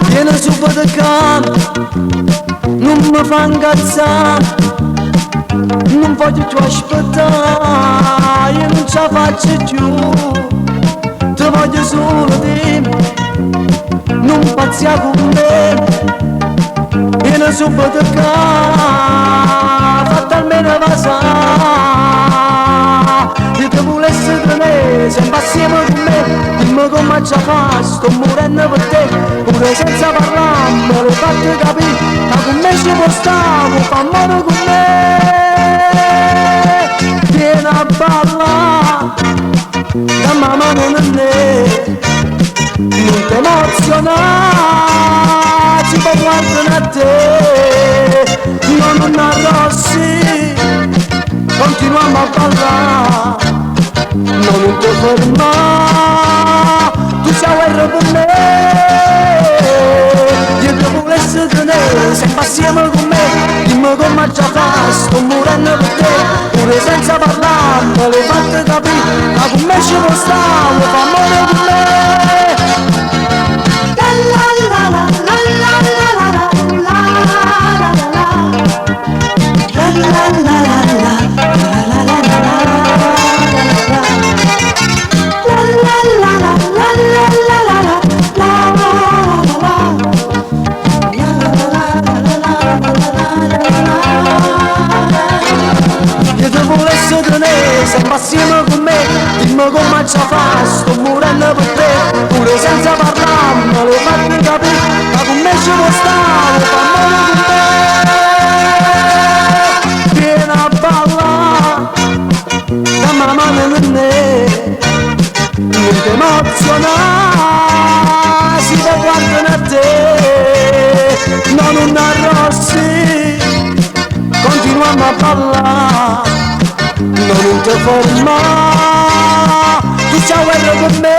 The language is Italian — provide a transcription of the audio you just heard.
Vieni subito qua, non mi fa incazzare, non voglio più aspettare, io non ce la faccio più, ti voglio solo di me, non pazzia con me, vieni subito qua, fatta almeno passare, io ti volessi tenere, sempre assieme con me, dimmi come ce la fai, sto morendo per te, pure senza parlare, me lo fate capire, ma con me ci può stare, fa amore con me, vieni a ballare, dammi la mano in me, non ti emozionare, ci può guardare a te, non arrossi, continuiamo a ballare, non ti fermare, tu sei guerra per me, io ti volessi tenere, sempre assieme con me, dimmi come ce la fai, sto morendo per te, pure senza parlare, me lo fate capire, ma con me ci può stare, fa amore con me. Io ti volessi tenere, sempre assieme con me, dimmi come ce la fai, sto morendo per te, pure senza parlare, me lo fate capire, ma con me ci può stare, fa amore con me, vieni a ballare, dammi la mano in me, non ti emozionare, si può guardare a te, no, non arrossi, continuiamo a ballare, non ti fermare, tu sei guerra con me.